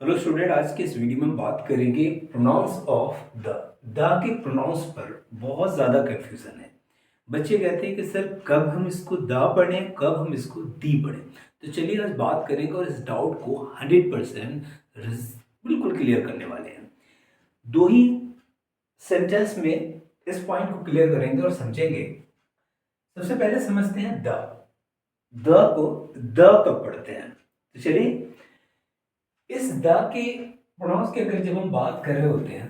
Hello student, आज के इस वीडियो में हम बात करेंगे प्रोनाउंस ऑफ द के प्रोनाउंस पर बहुत ज़्यादा कंफ्यूजन है। बच्चे कहते हैं कि सर कब हम इसको द पढ़ें, कब हम इसको दी पढ़ें। तो चलिए आज बात करेंगे और इस डाउट को 100% बिल्कुल क्लियर करने वाले हैं। दो ही सेंटेंस में इस पॉइंट को क्लियर करेंगे और समझेंगे। सबसे पहले समझते हैं द को द कब पढ़ते हैं। तो चलिए इस द के प्रोनाउंस की अगर जब हम बात कर रहे होते हैं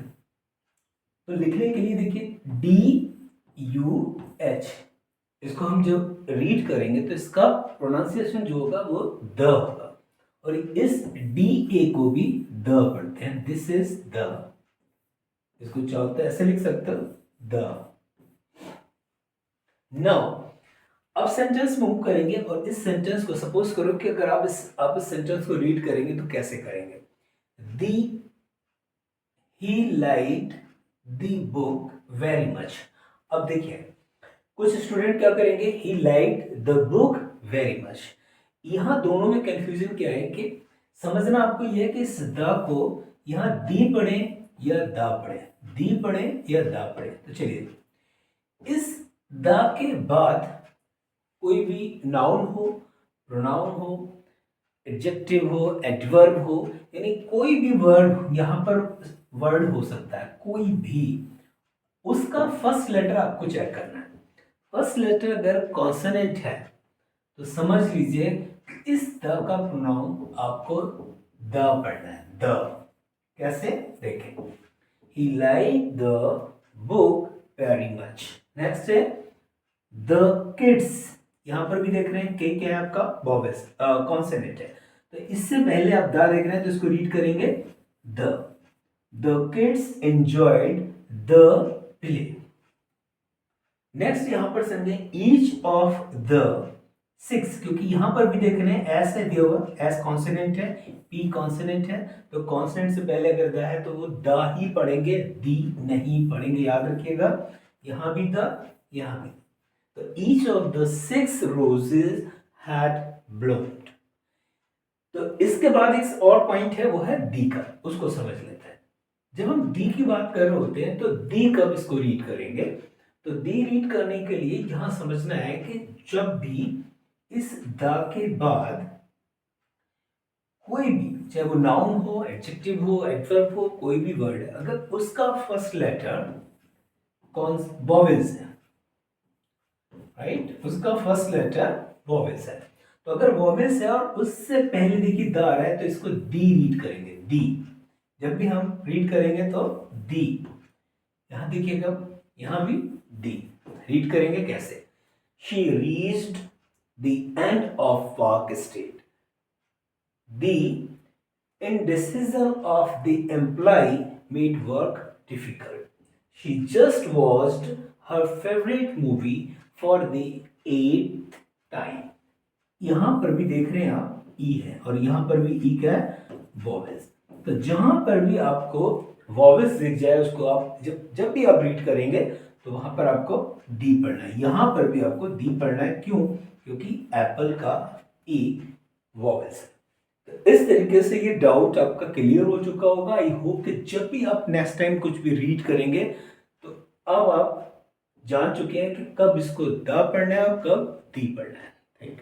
तो लिखने के लिए देखिए DUH, इसको हम जब रीड करेंगे तो इसका प्रोनाउंसिएशन जो होगा वो द होगा। और इस DA को भी द पढ़ते हैं, दिस इज द। इसको चाहो तो ऐसे लिख सकते हो द। नाउ अब सेंटेंस मूव करेंगे और इस सेंटेंस को सपोज करो कि अगर आप इस सेंटेंस को रीड करेंगे तो कैसे करेंगे। The he liked the book very much. अब देखिए कुछ स्टूडेंट क्या करेंगे, he liked the book very much. यहां दोनों में कंफ्यूजन क्या है कि समझना आपको यह है कि इस द को यहां दी पढ़े या दा पढ़े, दी पढ़े या दा पढ़े। तो चलिए इस द के बाद कोई भी नाउन हो, प्रोनाउन हो, एडजेक्टिव हो, एडवर्ब हो, यानी कोई भी वर्ड यहां पर वर्ड हो सकता है, कोई भी, उसका फर्स्ट लेटर आपको चेक करना है। फर्स्ट लेटर अगर कॉन्सोनेंट है तो समझ लीजिए इस द का प्रोनाउन आपको द पढ़ना है, द। कैसे देखें, he like the book very much. Next है द किड्स, यहां पर भी देख रहे हैं के क्या है आपका वॉवेल कॉन्सोनेंट है, तो इससे पहले आप द देख रहे हैं तो इसको रीड करेंगे the kids enjoyed the play. Next यहां पर समझे ईच ऑफ द सिक्स, क्योंकि यहां पर भी देख रहे हैं एस है दिया हुआ, एस कॉन्सोनेंट है, पी कॉन्सोनेंट है, तो कॉन्सोनेंट से पहले अगर द है तो वो द ही पढ़ेंगे, दी नहीं पढ़ेंगे, याद रखिएगा। यहां भी द, यहां भी। तो each of the 6 roses had bloomed. तो इसके बाद एक और पॉइंट है, वो है दी का, उसको समझ लेते हैं। जब हम दी की बात कर रहे होते हैं तो दी कब इसको रीड करेंगे, तो दी रीड करने के लिए यहां समझना है कि जब भी इस द के बाद कोई भी, चाहे वो नाउन हो, एडजेक्टिव हो, एडवर्ब हो, कोई भी वर्ड है, अगर उसका फर्स्ट लेटर कौन वॉवेल्स है, राइट, उसका फर्स्ट लेटर वॉवेल्स है, तो अगर वॉवेल्स है और उससे पहले देखिए द आ रहा है तो इसको दी रीड करेंगे, दी। जब भी हम रीड करेंगे तो दी, यहां देखिएगा, यहां भी दी रीड करेंगे। कैसे, she reached the end of park street. The indecision of the employee made work difficult. She just watched her favorite movie for the 8th time. यहां पर भी देख रहे हैं आप ई है और यहां पर भी ई क्या है, वॉवेल्स। तो जहां पर भी आपको वॉवेल्स दिख जाए उसको आप जब भी आप रीड करेंगे तो वहां पर आपको डी पढ़ना है, यहां पर भी आपको डी पढ़ना है। क्यों? क्योंकि एप्पल का ई वॉवेल्स है। तो इस तरीके से ये डाउट आपका क्लियर हो चुका होगा। आई होप कि जब भी आप नेक्स्ट टाइम कुछ भी रीड करेंगे तो अब आप जान चुके हैं कि कब इसको द पढ़ना है और कब दी पढ़ना है।